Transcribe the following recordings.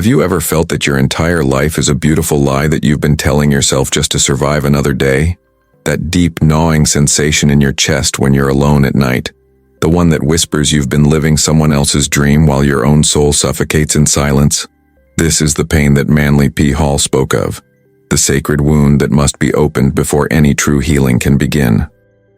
Have you ever felt that your entire life is a beautiful lie that you've been telling yourself just to survive another day? That deep, gnawing sensation in your chest when you're alone at night. The one that whispers you've been living someone else's dream while your own soul suffocates in silence. This is the pain that Manlypalmerhall spoke of. The sacred wound that must be opened before any true healing can begin.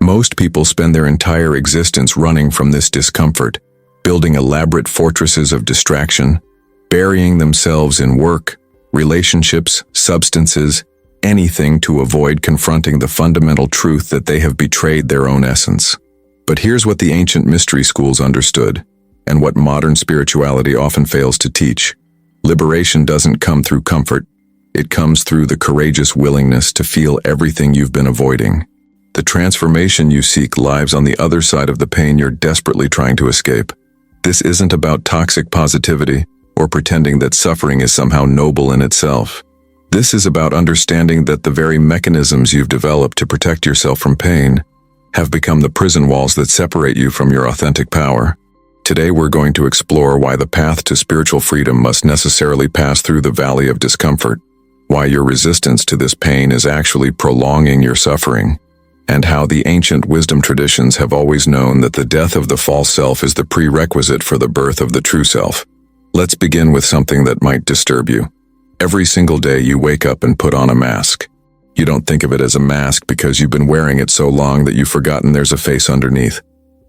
Most people spend their entire existence running from this discomfort, building elaborate fortresses of distraction, burying themselves in work, relationships, substances, anything to avoid confronting the fundamental truth that they have betrayed their own essence. But here's what the ancient mystery schools understood, and what modern spirituality often fails to teach. Liberation doesn't come through comfort. It comes through the courageous willingness to feel everything you've been avoiding. The transformation you seek lies on the other side of the pain you're desperately trying to escape. This isn't about toxic positivity or pretending that suffering is somehow noble in itself. This is about understanding that the very mechanisms you've developed to protect yourself from pain have become the prison walls that separate you from your authentic power. Today we're going to explore why the path to spiritual freedom must necessarily pass through the valley of discomfort, why your resistance to this pain is actually prolonging your suffering, and how the ancient wisdom traditions have always known that the death of the false self is the prerequisite for the birth of the true self. Let's begin with something that might disturb you. Every single day you wake up and put on a mask. You don't think of it as a mask because you've been wearing it so long that you've forgotten there's a face underneath.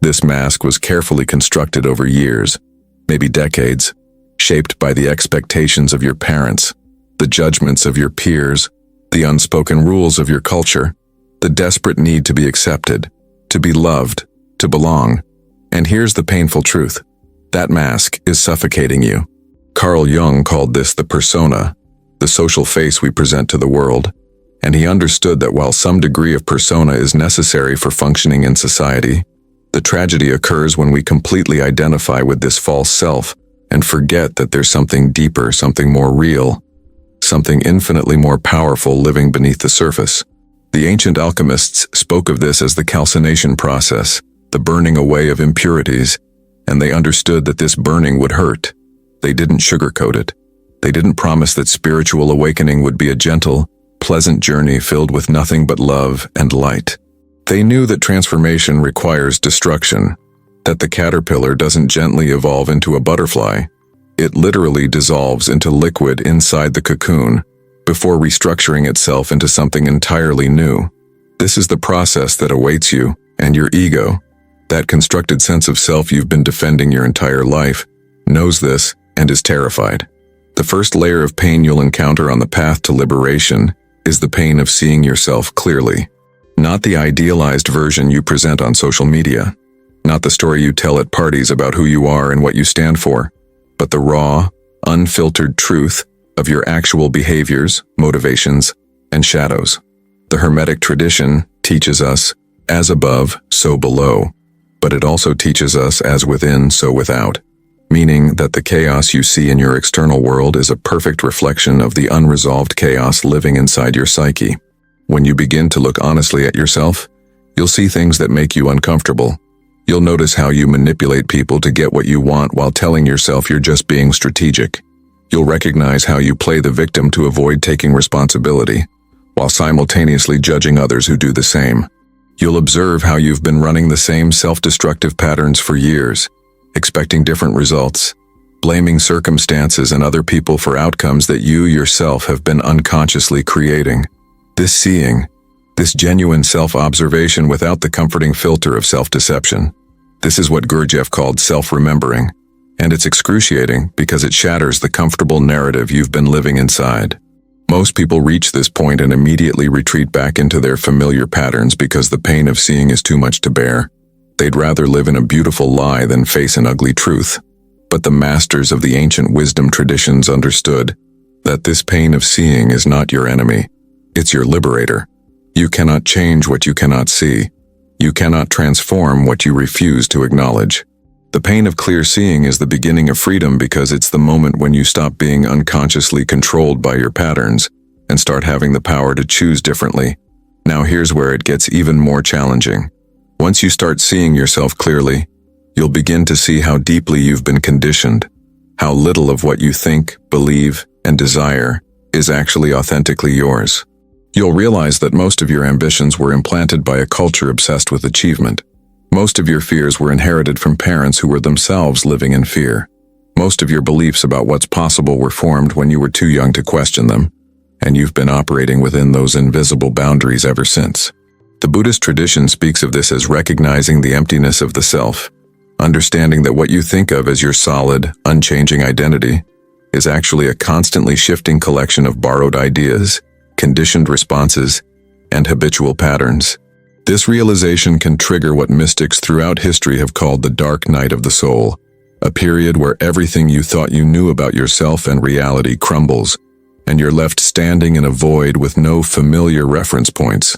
This mask was carefully constructed over years, maybe decades, shaped by the expectations of your parents, the judgments of your peers, the unspoken rules of your culture, the desperate need to be accepted, to be loved, to belong. And here's the painful truth. That mask is suffocating you. Carl Jung called this the persona, the social face we present to the world, and he understood that while some degree of persona is necessary for functioning in society, the tragedy occurs when we completely identify with this false self and forget that there's something deeper, something more real, something infinitely more powerful living beneath the surface. The ancient alchemists spoke of this as the calcination process, the burning away of impurities, and they understood that this burning would hurt. They didn't sugarcoat it. They didn't promise that spiritual awakening would be a gentle, pleasant journey filled with nothing but love and light. They knew that transformation requires destruction, that the caterpillar doesn't gently evolve into a butterfly. It literally dissolves into liquid inside the cocoon, before restructuring itself into something entirely new. This is the process that awaits you and your ego. That constructed sense of self you've been defending your entire life knows this and is terrified. The first layer of pain you'll encounter on the path to liberation is the pain of seeing yourself clearly. Not the idealized version you present on social media, not the story you tell at parties about who you are and what you stand for, but the raw, unfiltered truth of your actual behaviors, motivations, and shadows. The Hermetic tradition teaches us, as above, so below, but it also teaches us as within, so without, meaning that the chaos you see in your external world is a perfect reflection of the unresolved chaos living inside your psyche. When you begin to look honestly at yourself, you'll see things that make you uncomfortable. You'll notice how you manipulate people to get what you want while telling yourself you're just being strategic. You'll recognize how you play the victim to avoid taking responsibility, while simultaneously judging others who do the same. You'll observe how you've been running the same self-destructive patterns for years, expecting different results, blaming circumstances and other people for outcomes that you yourself have been unconsciously creating. This seeing, this genuine self-observation without the comforting filter of self-deception. This is what Gurdjieff called self-remembering, and it's excruciating because it shatters the comfortable narrative you've been living inside. Most people reach this point and immediately retreat back into their familiar patterns because the pain of seeing is too much to bear. They'd rather live in a beautiful lie than face an ugly truth. But the masters of the ancient wisdom traditions understood that this pain of seeing is not your enemy. It's your liberator. You cannot change what you cannot see. You cannot transform what you refuse to acknowledge. The pain of clear seeing is the beginning of freedom because it's the moment when you stop being unconsciously controlled by your patterns and start having the power to choose differently. Now here's where it gets even more challenging. Once you start seeing yourself clearly, you'll begin to see how deeply you've been conditioned. how little of what you think, believe, and desire is actually authentically yours. You'll realize that most of your ambitions were implanted by a culture obsessed with achievement. Most of your fears were inherited from parents who were themselves living in fear. Most of your beliefs about what's possible were formed when you were too young to question them, and you've been operating within those invisible boundaries ever since. The Buddhist tradition speaks of this as recognizing the emptiness of the self, understanding that what you think of as your solid, unchanging identity is actually a constantly shifting collection of borrowed ideas, conditioned responses, and habitual patterns. This realization can trigger what mystics throughout history have called the dark night of the soul, a period where everything you thought you knew about yourself and reality crumbles, and you're left standing in a void with no familiar reference points.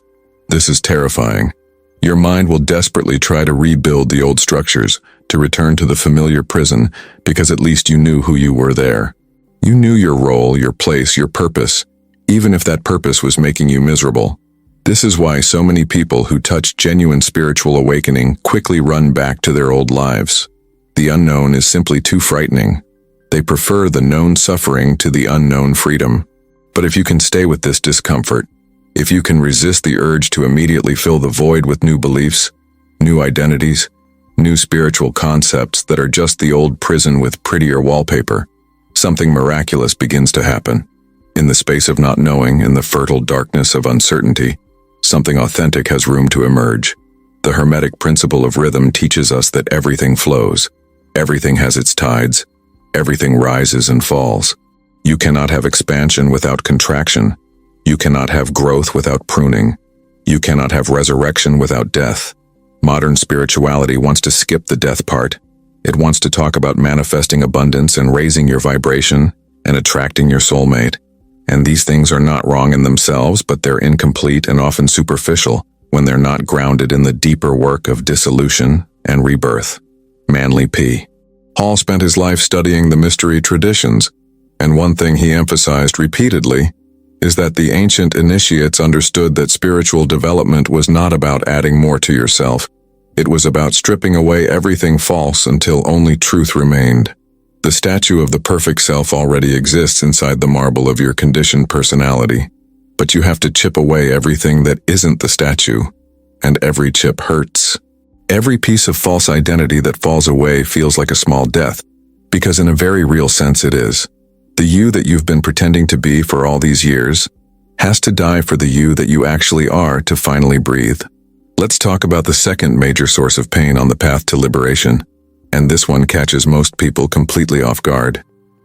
This is terrifying. Your mind will desperately try to rebuild the old structures, to return to the familiar prison, because at least you knew who you were there. You knew your role, your place, your purpose, even if that purpose was making you miserable. This is why so many people who touch genuine spiritual awakening quickly run back to their old lives. The unknown is simply too frightening. They prefer the known suffering to the unknown freedom. But if you can stay with this discomfort, if you can resist the urge to immediately fill the void with new beliefs, new identities, new spiritual concepts that are just the old prison with prettier wallpaper, something miraculous begins to happen. In the space of not knowing, in the fertile darkness of uncertainty, something authentic has room to emerge. The Hermetic principle of rhythm teaches us that everything flows, everything has its tides, everything rises and falls. You cannot have expansion without contraction. You cannot have growth without pruning. You cannot have resurrection without death. Modern spirituality wants to skip the death part. It wants to talk about manifesting abundance and raising your vibration and attracting your soulmate. And these things are not wrong in themselves, but they're incomplete and often superficial when they're not grounded in the deeper work of dissolution and rebirth. Manly P. Hall spent his life studying the mystery traditions, and one thing he emphasized repeatedly is that the ancient initiates understood that spiritual development was not about adding more to yourself. It was about stripping away everything false until only truth remained. The statue of the perfect self already exists inside the marble of your conditioned personality, but you have to chip away everything that isn't the statue, and every chip hurts. Every piece of false identity that falls away feels like a small death, because in a very real sense it is. The you that you've been pretending to be for all these years has to die for the you that you actually are to finally breathe. Let's talk about the second major source of pain on the path to liberation, and this one catches most people completely off guard.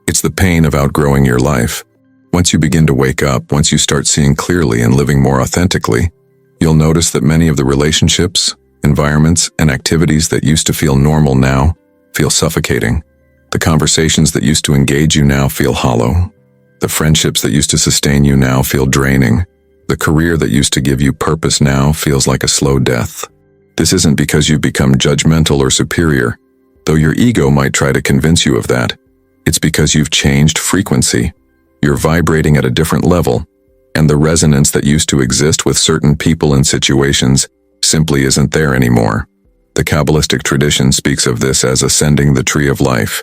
It's the pain of outgrowing your life. Once you begin to wake up, once you start seeing clearly and living more authentically, you'll notice that many of the relationships, environments, and activities that used to feel normal now feel suffocating. The conversations that used to engage you now feel hollow. The friendships that used to sustain you now feel draining. The career that used to give you purpose now feels like a slow death. This isn't because you've become judgmental or superior, though your ego might try to convince you of that. It's because you've changed frequency. You're vibrating at a different level, and the resonance that used to exist with certain people and situations simply isn't there anymore. The Kabbalistic tradition speaks of this as ascending the tree of life,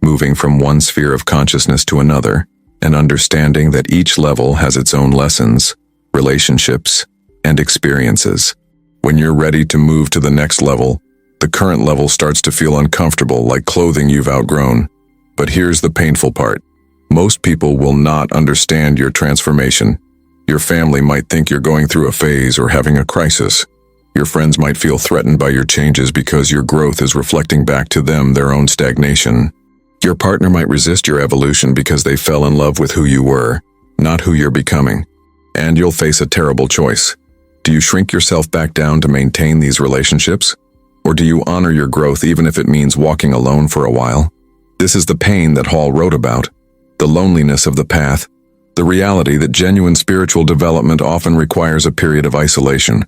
moving from one sphere of consciousness to another, and understanding that each level has its own lessons, relationships, and experiences. When you're ready to move to the next level, the current level starts to feel uncomfortable, like clothing you've outgrown. But here's the painful part. Most people will not understand your transformation. Your family might think you're going through a phase or having a crisis. Your friends might feel threatened by your changes because your growth is reflecting back to them their own stagnation. Your partner might resist your evolution because they fell in love with who you were, not who you're becoming. And you'll face a terrible choice. Do you shrink yourself back down to maintain these relationships? Or do you honor your growth even if it means walking alone for a while? This is the pain that Hall wrote about, the loneliness of the path, the reality that genuine spiritual development often requires a period of isolation.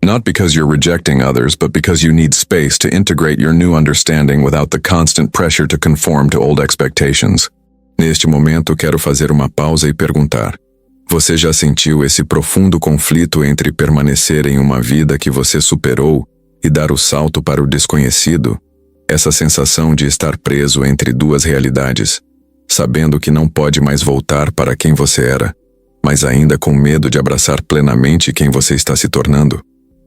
Not because you're rejecting others, but because you need space to integrate your new understanding without the constant pressure to conform to old expectations. Neste momento, quero fazer uma pausa e perguntar: você já sentiu esse profundo conflito entre permanecer em uma vida que você superou e dar o salto para o desconhecido? Essa sensação de estar preso entre duas realidades, sabendo que não pode mais voltar para quem você era, mas ainda com medo de abraçar plenamente quem você está se tornando.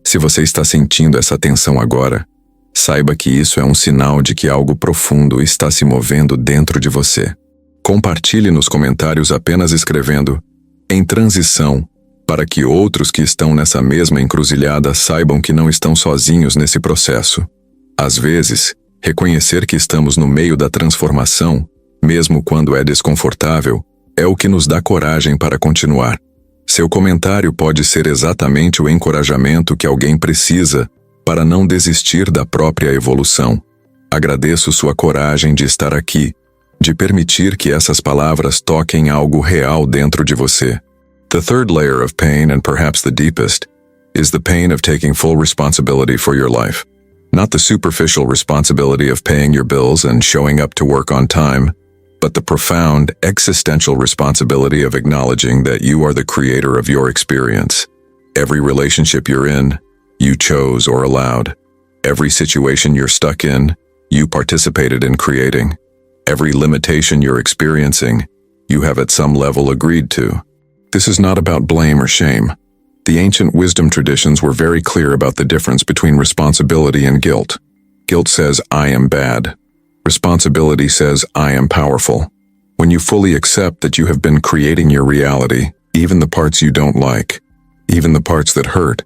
Se você está sentindo essa tensão agora, saiba que isso é um sinal de que algo profundo está se movendo dentro de você. Compartilhe nos comentários apenas escrevendo "em transição", para que outros que estão nessa mesma encruzilhada saibam que não estão sozinhos nesse processo. Às vezes, reconhecer que estamos no meio da transformação, mesmo quando é desconfortável, é o que nos dá coragem para continuar. Seu comentário pode ser exatamente o encorajamento que alguém precisa para não desistir da própria evolução. Agradeço sua coragem de estar aqui, de permitir que essas palavras toquem algo real dentro de você. The third layer of pain, and perhaps the deepest, is the pain of taking full responsibility for your life. Not the superficial responsibility of paying your bills and showing up to work on time, but the profound, existential responsibility of acknowledging that you are the creator of your experience. Every relationship you're in, you chose or allowed. Every situation you're stuck in, you participated in creating. Every limitation you're experiencing, you have at some level agreed to. This is not about blame or shame. The ancient wisdom traditions were very clear about the difference between responsibility and guilt. Guilt says, "I am bad." Responsibility says, "I am powerful." When you fully accept that you have been creating your reality, even the parts you don't like, even the parts that hurt,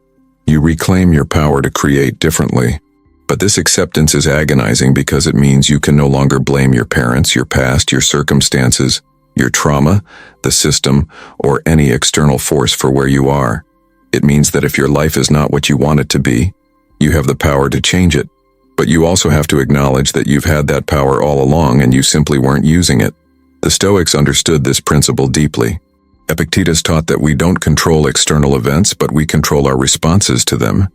you reclaim your power to create differently. But this acceptance is agonizing because it means you can no longer blame your parents, your past, your circumstances, your trauma, the system, or any external force for where you are. It means that if your life is not what you want it to be, you have the power to change it. But you also have to acknowledge that you've had that power all along and you simply weren't using it. The Stoics understood this principle deeply. Epictetus taught that we don't control external events, but we control our responses to them.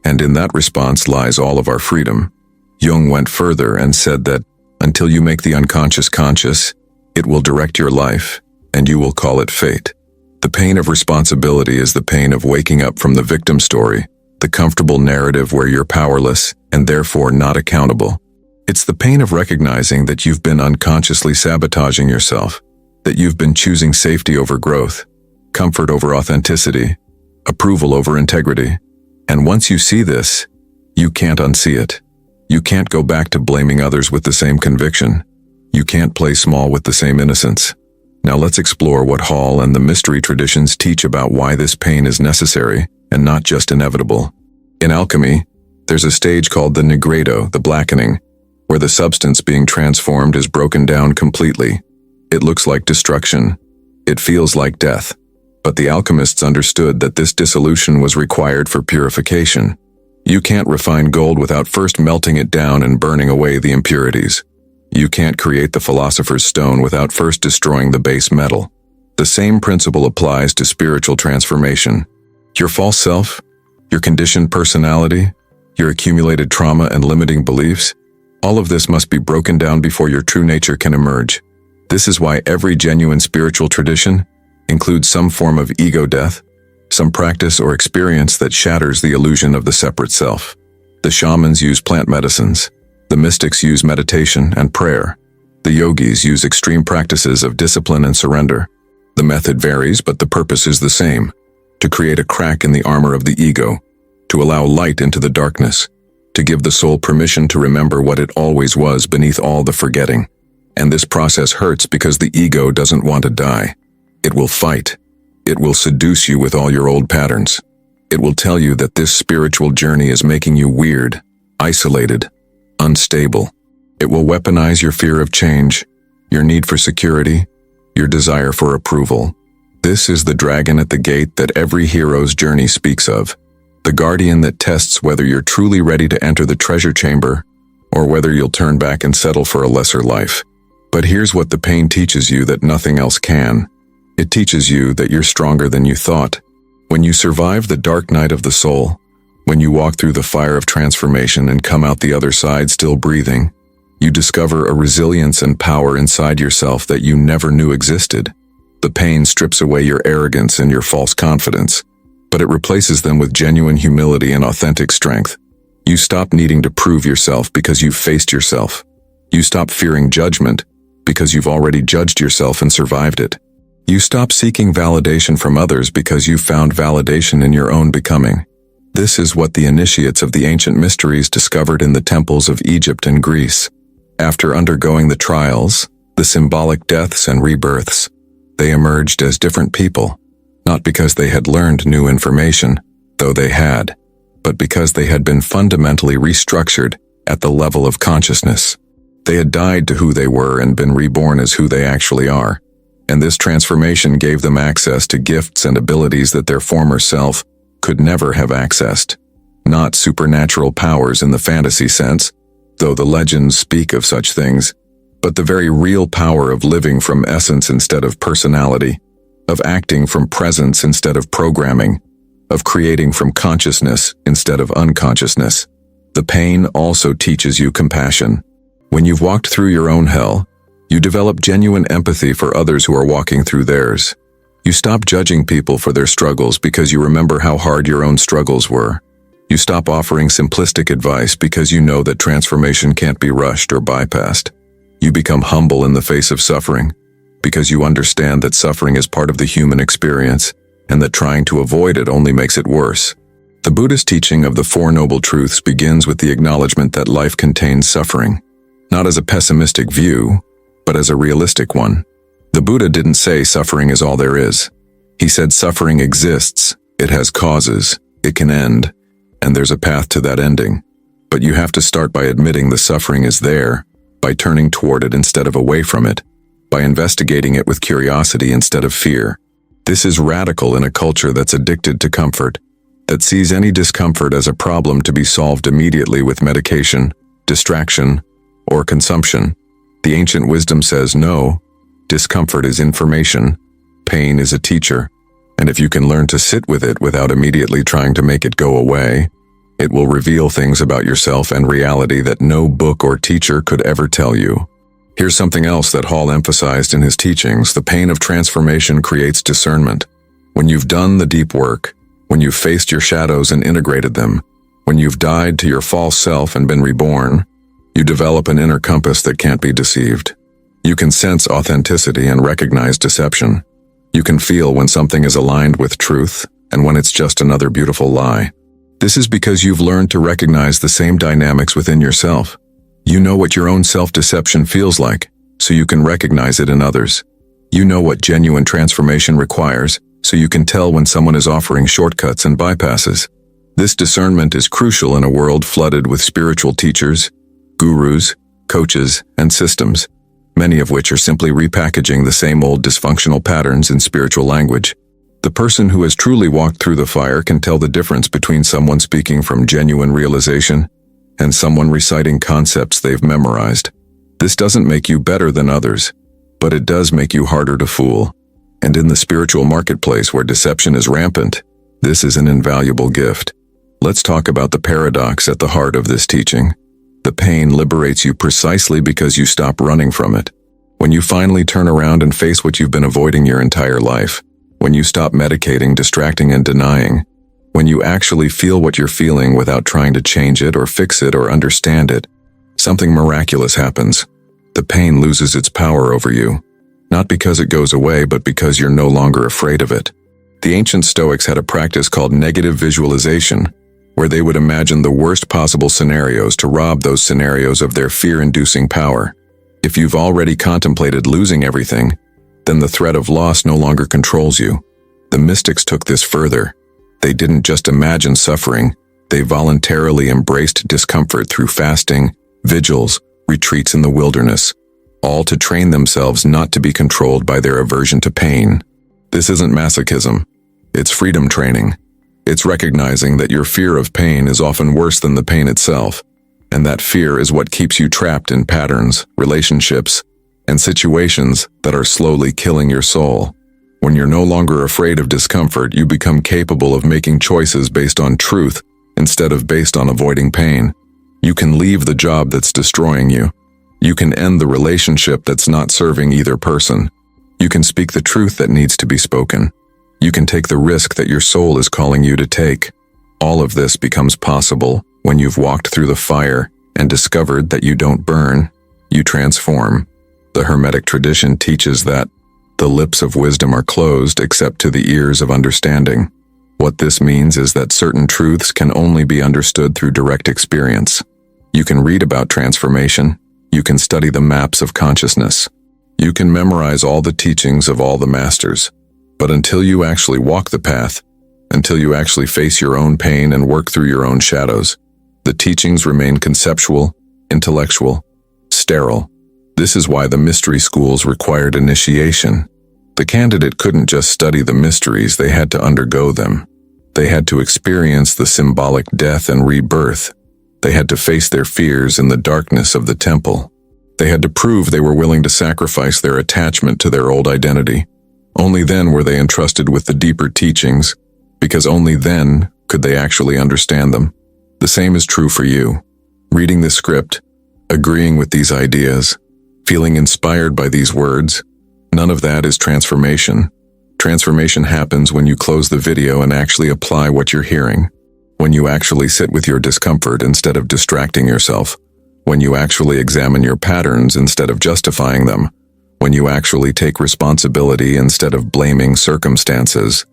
And in that response lies all of our freedom. Jung went further and said that, until you make the unconscious conscious, it will direct your life, and you will call it fate. The pain of responsibility is the pain of waking up from the victim story, the comfortable narrative where you're powerless and therefore not accountable. It's the pain of recognizing that you've been unconsciously sabotaging yourself, that you've been choosing safety over growth, comfort over authenticity, approval over integrity. And once you see this, you can't unsee it. You can't go back to blaming others with the same conviction. You can't play small with the same innocence. Now let's explore what Hall and the mystery traditions teach about why this pain is necessary and not just inevitable. In alchemy, there's a stage called the nigredo, the blackening, where the substance being transformed is broken down completely. It looks like destruction. It feels like death. But the alchemists understood that this dissolution was required for purification. You can't refine gold without first melting it down and burning away the impurities. You can't create the philosopher's stone without first destroying the base metal. The same principle applies to spiritual transformation. Your false self, your conditioned personality, your accumulated trauma and limiting beliefs, all of this must be broken down before your true nature can emerge. This is why every genuine spiritual tradition includes some form of ego death, some practice or experience that shatters the illusion of the separate self. The shamans use plant medicines. The mystics use meditation and prayer. The yogis use extreme practices of discipline and surrender. The method varies, but the purpose is the same: to create a crack in the armor of the ego, to allow light into the darkness, to give the soul permission to remember what it always was beneath all the forgetting. And this process hurts because the ego doesn't want to die. It will fight. It will seduce you with all your old patterns. It will tell you that this spiritual journey is making you weird, isolated, unstable. It will weaponize your fear of change, your need for security, your desire for approval. This is the dragon at the gate that every hero's journey speaks of, the guardian that tests whether you're truly ready to enter the treasure chamber or whether you'll turn back and settle for a lesser life. But here's what the pain teaches you that nothing else can. It teaches you that you're stronger than you thought. When you survive the dark night of the soul, when you walk through the fire of transformation and come out the other side still breathing, you discover a resilience and power inside yourself that you never knew existed. The pain strips away your arrogance and your false confidence, but it replaces them with genuine humility and authentic strength. You stop needing to prove yourself because you've faced yourself. You stop fearing judgment because you've already judged yourself and survived it. You stop seeking validation from others because you've found validation in your own becoming. This is what the initiates of the ancient mysteries discovered in the temples of Egypt and Greece. After undergoing the trials, the symbolic deaths and rebirths, they emerged as different people, not because they had learned new information, though they had, but because they had been fundamentally restructured at the level of consciousness. They had died to who they were and been reborn as who they actually are, and this transformation gave them access to gifts and abilities that their former self could never have accessed. Not supernatural powers in the fantasy sense, though the legends speak of such things, but the very real power of living from essence instead of personality, of acting from presence instead of programming, of creating from consciousness instead of unconsciousness. The pain also teaches you compassion. When you've walked through your own hell, you develop genuine empathy for others who are walking through theirs. You stop judging people for their struggles because you remember how hard your own struggles were. You stop offering simplistic advice because you know that transformation can't be rushed or bypassed. You become humble in the face of suffering because you understand that suffering is part of the human experience and that trying to avoid it only makes it worse. The Buddhist teaching of the Four Noble Truths begins with the acknowledgement that life contains suffering, not as a pessimistic view, but as a realistic one. The Buddha didn't say suffering is all there is. He said suffering exists, it has causes, it can end, and there's a path to that ending. But you have to start by admitting the suffering is there, by turning toward it instead of away from it, by investigating it with curiosity instead of fear. This is radical in a culture that's addicted to comfort, that sees any discomfort as a problem to be solved immediately with medication, distraction, or consumption. The ancient wisdom says no. Discomfort is information, pain is a teacher, and if you can learn to sit with it without immediately trying to make it go away, it will reveal things about yourself and reality that no book or teacher could ever tell you. Here's something else that Hall emphasized in his teachings: the pain of transformation creates discernment. When you've done the deep work, when you've faced your shadows and integrated them, when you've died to your false self and been reborn, you develop an inner compass that can't be deceived. You can sense authenticity and recognize deception. You can feel when something is aligned with truth and when it's just another beautiful lie. This is because you've learned to recognize the same dynamics within yourself. You know what your own self-deception feels like, so you can recognize it in others. You know what genuine transformation requires, so you can tell when someone is offering shortcuts and bypasses. This discernment is crucial in a world flooded with spiritual teachers, gurus, coaches, and systems, many of which are simply repackaging the same old dysfunctional patterns in spiritual language. The person who has truly walked through the fire can tell the difference between someone speaking from genuine realization and someone reciting concepts they've memorized. This doesn't make you better than others, but it does make you harder to fool. And in the spiritual marketplace where deception is rampant, this is an invaluable gift. Let's talk about the paradox at the heart of this teaching. The pain liberates you precisely because you stop running from it. When you finally turn around and face what you've been avoiding your entire life, when you stop medicating, distracting, and denying, when you actually feel what you're feeling without trying to change it or fix it or understand it, something miraculous happens. The pain loses its power over you, not because it goes away, but because you're no longer afraid of it. The ancient Stoics had a practice called negative visualization, where they would imagine the worst possible scenarios to rob those scenarios of their fear-inducing power. If you've already contemplated losing everything, then the threat of loss no longer controls you. The mystics took this further. They didn't just imagine suffering, they voluntarily embraced discomfort through fasting, vigils, retreats in the wilderness, all to train themselves not to be controlled by their aversion to pain. This isn't masochism, it's freedom training. It's recognizing that your fear of pain is often worse than the pain itself, and that fear is what keeps you trapped in patterns, relationships, and situations that are slowly killing your soul. When you're no longer afraid of discomfort, you become capable of making choices based on truth instead of based on avoiding pain. You can leave the job that's destroying you. You can end the relationship that's not serving either person. You can speak the truth that needs to be spoken. You can take the risk that your soul is calling you to take. All of this becomes possible When you've walked through the fire and discovered that you don't burn, you transform. The Hermetic tradition teaches that the lips of wisdom are closed except to the ears of understanding. What this means is that certain truths can only be understood through direct experience. You can read about transformation. You can study the maps of consciousness. You can memorize all the teachings of all the masters. But until you actually walk the path, until you actually face your own pain and work through your own shadows, the teachings remain conceptual, intellectual, sterile. This is why the mystery schools required initiation. The candidate couldn't just study the mysteries, they had to undergo them. They had to experience the symbolic death and rebirth. They had to face their fears in the darkness of the temple. They had to prove they were willing to sacrifice their attachment to their old identity. Only then were they entrusted with the deeper teachings, because only then could they actually understand them. The same is true for you. Reading this script, agreeing with these ideas, feeling inspired by these words, none of that is transformation. Transformation happens when you close the video and actually apply what you're hearing. When you actually sit with your discomfort instead of distracting yourself. When you actually examine your patterns instead of justifying them. When you actually take responsibility instead of blaming circumstances.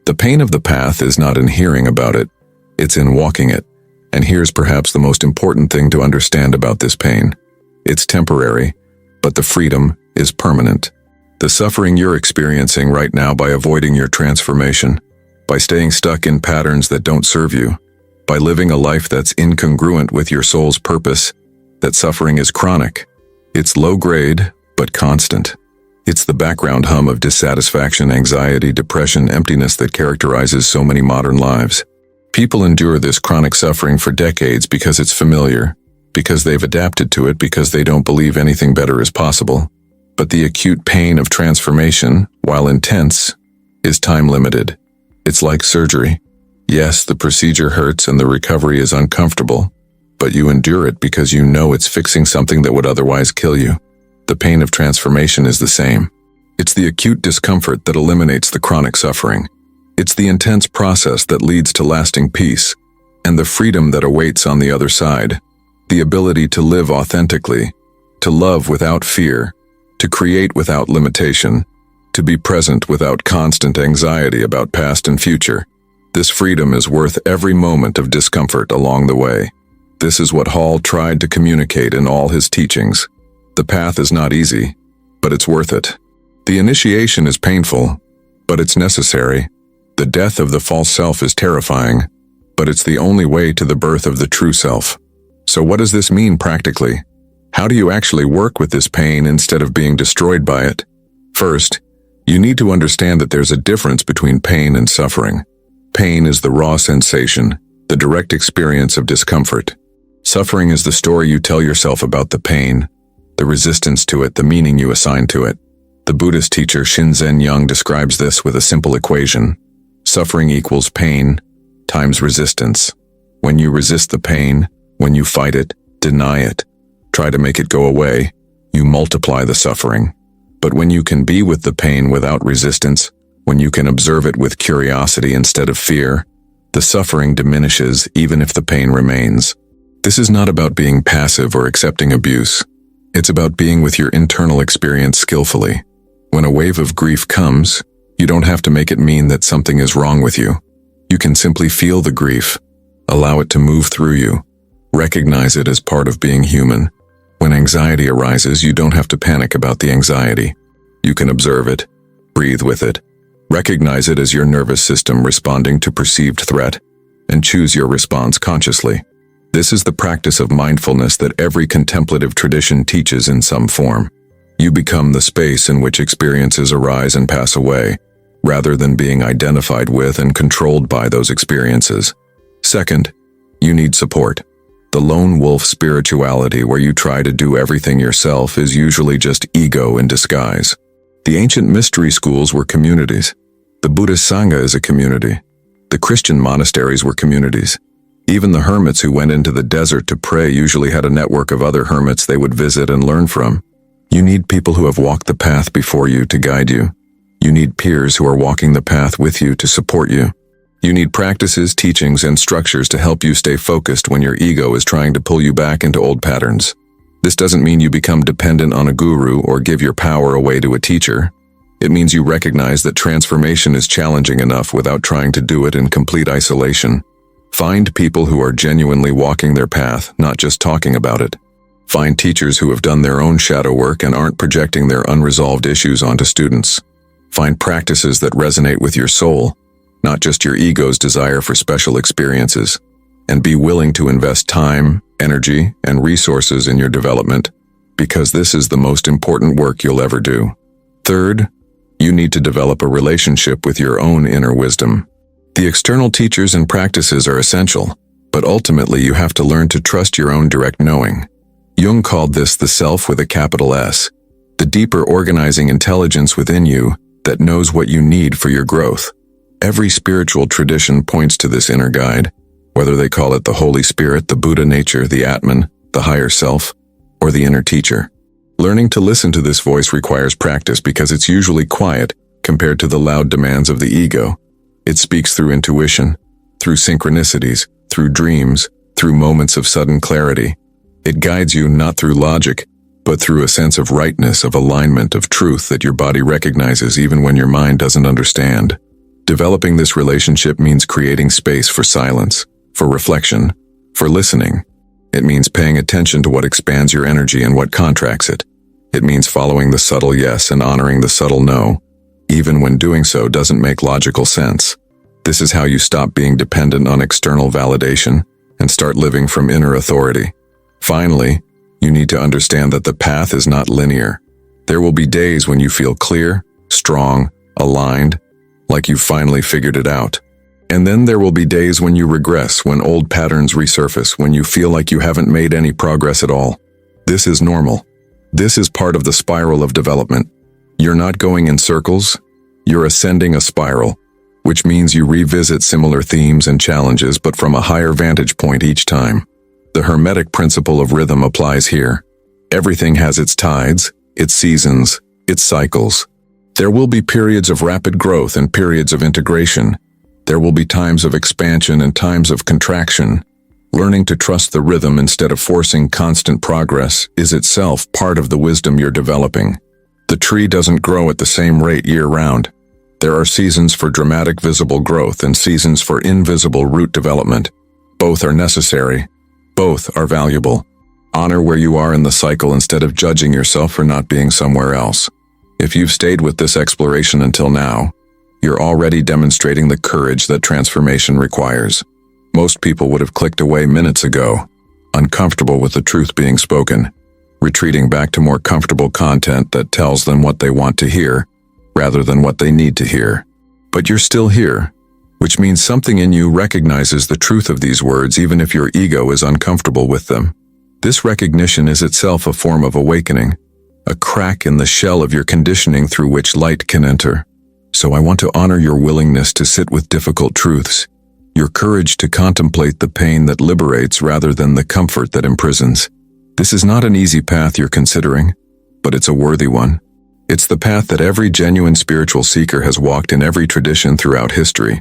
The pain of the path is not in hearing about it, it's in walking it. And here's perhaps the most important thing to understand about this pain. It's temporary, but the freedom is permanent. The suffering you're experiencing right now by avoiding your transformation, by staying stuck in patterns that don't serve you, by living a life that's incongruent with your soul's purpose, that suffering is chronic. It's low grade, but constant. It's the background hum of dissatisfaction, anxiety, depression, emptiness that characterizes so many modern lives. People endure this chronic suffering for decades because it's familiar, because they've adapted to it, because they don't believe anything better is possible. But the acute pain of transformation, while intense, is time-limited. It's like surgery. Yes, the procedure hurts and the recovery is uncomfortable, but you endure it because you know it's fixing something that would otherwise kill you. The pain of transformation is the same. It's the acute discomfort that eliminates the chronic suffering. It's the intense process that leads to lasting peace, and the freedom that awaits on the other side. The ability to live authentically, to love without fear, to create without limitation, to be present without constant anxiety about past and future. This freedom is worth every moment of discomfort along the way. This is what Hall tried to communicate in all his teachings. The path is not easy, but it's worth it. The initiation is painful, but it's necessary. The death of the false self is terrifying, but it's the only way to the birth of the true self. So what does this mean practically? How do you actually work with this pain instead of being destroyed by it? First, you need to understand that there's a difference between pain and suffering. Pain is the raw sensation, the direct experience of discomfort. Suffering is the story you tell yourself about the pain, the resistance to it, the meaning you assign to it. The Buddhist teacher Shinzen Young describes this with a simple equation. Suffering equals pain times resistance. When you resist the pain, when you fight it, deny it, try to make it go away, you multiply the suffering. But when you can be with the pain without resistance, when you can observe it with curiosity instead of fear, the suffering diminishes even if the pain remains. This is not about being passive or accepting abuse. It's about being with your internal experience skillfully. When a wave of grief comes, you don't have to make it mean that something is wrong with you. You can simply feel the grief, allow it to move through you, recognize it as part of being human. When anxiety arises, you don't have to panic about the anxiety. You can observe it, breathe with it, recognize it as your nervous system responding to perceived threat, and choose your response consciously. This is the practice of mindfulness that every contemplative tradition teaches in some form. You become the space in which experiences arise and pass away, rather than being identified with and controlled by those experiences. Second, you need support. The lone wolf spirituality where you try to do everything yourself is usually just ego in disguise. The ancient mystery schools were communities. The Buddhist Sangha is a community. The Christian monasteries were communities. Even the hermits who went into the desert to pray usually had a network of other hermits they would visit and learn from. You need people who have walked the path before you to guide you. You need peers who are walking the path with you to support you. You need practices, teachings, and structures to help you stay focused when your ego is trying to pull you back into old patterns. This doesn't mean you become dependent on a guru or give your power away to a teacher. It means you recognize that transformation is challenging enough without trying to do it in complete isolation. Find people who are genuinely walking their path, not just talking about it. Find teachers who have done their own shadow work and aren't projecting their unresolved issues onto students. Find practices that resonate with your soul, not just your ego's desire for special experiences. And be willing to invest time, energy, and resources in your development, because this is the most important work you'll ever do. Third, you need to develop a relationship with your own inner wisdom. The external teachers and practices are essential, but ultimately you have to learn to trust your own direct knowing. Jung called this the self with a capital S, the deeper organizing intelligence within you that knows what you need for your growth. Every spiritual tradition points to this inner guide, whether they call it the Holy Spirit, the Buddha nature, the Atman, the higher self, or the inner teacher. Learning to listen to this voice requires practice because it's usually quiet compared to the loud demands of the ego. It speaks through intuition, through synchronicities, through dreams, through moments of sudden clarity. It guides you not through logic, but through a sense of rightness, of alignment, of truth that your body recognizes even when your mind doesn't understand. Developing this relationship means creating space for silence, for reflection, for listening. It means paying attention to what expands your energy and what contracts it. It means following the subtle yes and honoring the subtle no, even when doing so doesn't make logical sense. This is how you stop being dependent on external validation and start living from inner authority. Finally, you need to understand that the path is not linear. There will be days when you feel clear, strong, aligned, like you've finally figured it out. And then there will be days when you regress, when old patterns resurface, when you feel like you haven't made any progress at all. This is normal. This is part of the spiral of development. You're not going in circles, you're ascending a spiral, which means you revisit similar themes and challenges but from a higher vantage point each time. The Hermetic principle of rhythm applies here. Everything has its tides, its seasons, its cycles. There will be periods of rapid growth and periods of integration. There will be times of expansion and times of contraction. Learning to trust the rhythm instead of forcing constant progress is itself part of the wisdom you're developing. The tree doesn't grow at the same rate year-round. There are seasons for dramatic visible growth and seasons for invisible root development. Both are necessary. Both are valuable. Honor where you are in the cycle instead of judging yourself for not being somewhere else. If you've stayed with this exploration until now, you're already demonstrating the courage that transformation requires. Most people would have clicked away minutes ago, uncomfortable with the truth being spoken, retreating back to more comfortable content that tells them what they want to hear, rather than what they need to hear. But you're still here, which means something in you recognizes the truth of these words even if your ego is uncomfortable with them. This recognition is itself a form of awakening, a crack in the shell of your conditioning through which light can enter. So I want to honor your willingness to sit with difficult truths, your courage to contemplate the pain that liberates rather than the comfort that imprisons. This is not an easy path you're considering, but it's a worthy one. It's the path that every genuine spiritual seeker has walked in every tradition throughout history.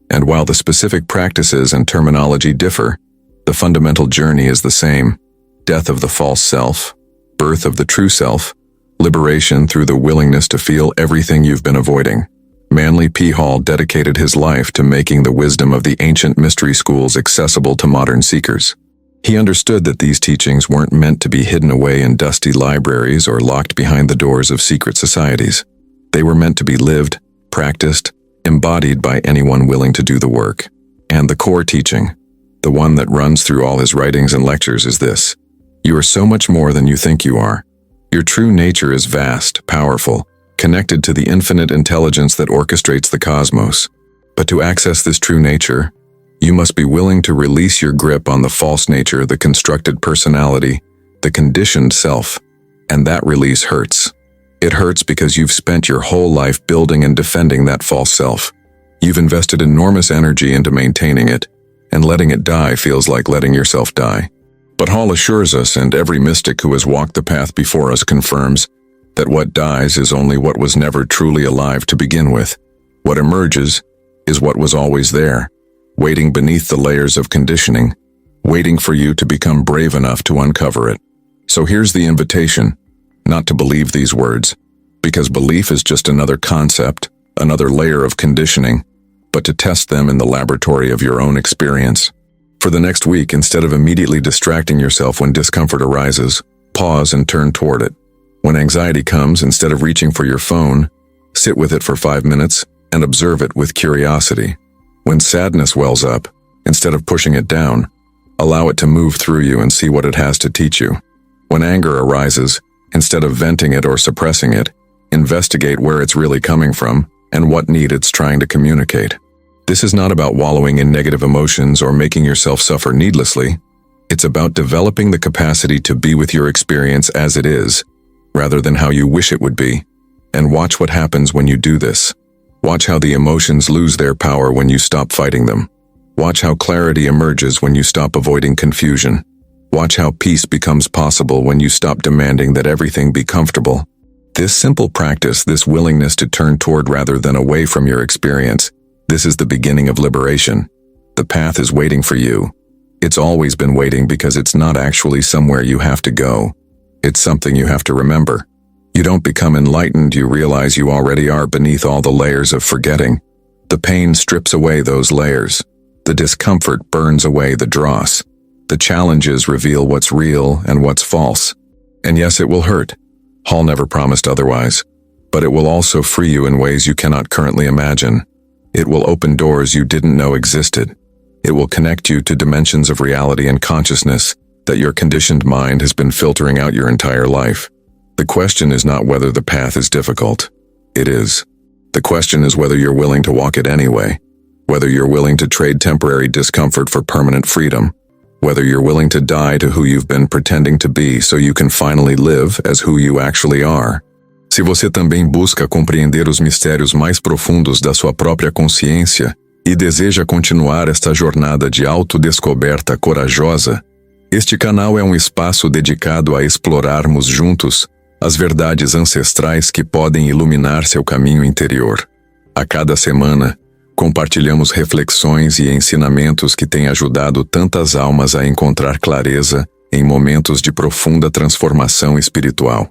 And while the specific practices and terminology differ, the fundamental journey is the same: death of the false self, birth of the true self, liberation through the willingness to feel everything you've been avoiding. Manlypalmerhall dedicated his life to making the wisdom of the ancient mystery schools accessible to modern seekers. He understood that these teachings weren't meant to be hidden away in dusty libraries or locked behind the doors of secret societies. They were meant to be lived, practiced, embodied by anyone willing to do the work. And the core teaching, the one that runs through all his writings and lectures, is this: you are so much more than you think you are. Your true nature is vast, powerful, connected to the infinite intelligence that orchestrates the cosmos. But to access this true nature, you must be willing to release your grip on the false nature, the constructed personality, the conditioned self. And that release hurts. It hurts because you've spent your whole life building and defending that false self. You've invested enormous energy into maintaining it, and letting it die feels like letting yourself die. But Hall assures us, and every mystic who has walked the path before us confirms, that what dies is only what was never truly alive to begin with. What emerges is what was always there, waiting beneath the layers of conditioning, waiting for you to become brave enough to uncover it. So here's the invitation, not to believe these words, because belief is just another concept, another layer of conditioning, but to test them in the laboratory of your own experience. For the next week, instead of immediately distracting yourself when discomfort arises, pause and turn toward it. When anxiety comes, instead of reaching for your phone, sit with it for 5 minutes and observe it with curiosity. When sadness wells up, instead of pushing it down, allow it to move through you and see what it has to teach you. When anger arises, instead of venting it or suppressing it, investigate where it's really coming from and what need it's trying to communicate. This is not about wallowing in negative emotions or making yourself suffer needlessly. It's about developing the capacity to be with your experience as it is, rather than how you wish it would be. And watch what happens when you do this. Watch how the emotions lose their power when you stop fighting them. Watch how clarity emerges when you stop avoiding confusion. Watch how peace becomes possible when you stop demanding that everything be comfortable. This simple practice, this willingness to turn toward rather than away from your experience, this is the beginning of liberation. The path is waiting for you. It's always been waiting because it's not actually somewhere you have to go. It's something you have to remember. You don't become enlightened, you realize you already are beneath all the layers of forgetting. The pain strips away those layers. The discomfort burns away the dross. The challenges reveal what's real and what's false. And yes, it will hurt. Hall never promised otherwise. But it will also free you in ways you cannot currently imagine. It will open doors you didn't know existed. It will connect you to dimensions of reality and consciousness that your conditioned mind has been filtering out your entire life. The question is not whether the path is difficult. It is. The question is whether you're willing to walk it anyway, whether you're willing to trade temporary discomfort for permanent freedom, whether you're willing to die to who you've been pretending to be so you can finally live as who you actually are. Se você também busca compreender os mistérios mais profundos da sua própria consciência e deseja continuar esta jornada de autodescoberta corajosa, este canal é um espaço dedicado a explorarmos juntos as verdades ancestrais que podem iluminar seu caminho interior. A cada semana, compartilhamos reflexões e ensinamentos que têm ajudado tantas almas a encontrar clareza em momentos de profunda transformação espiritual.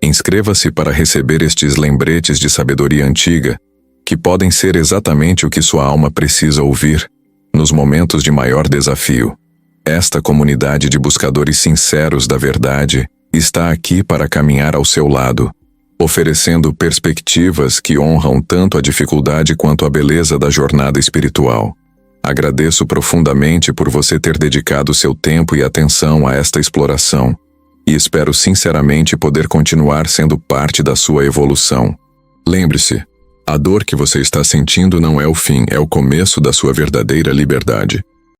Inscreva-se para receber estes lembretes de sabedoria antiga, que podem ser exatamente o que sua alma precisa ouvir nos momentos de maior desafio. Esta comunidade de buscadores sinceros da verdade está aqui para caminhar ao seu lado, oferecendo perspectivas que honram tanto a dificuldade quanto a beleza da jornada espiritual. Agradeço profundamente por você ter dedicado seu tempo e atenção a esta exploração, e espero sinceramente poder continuar sendo parte da sua evolução. Lembre-se, a dor que você está sentindo não é o fim, é o começo da sua verdadeira liberdade.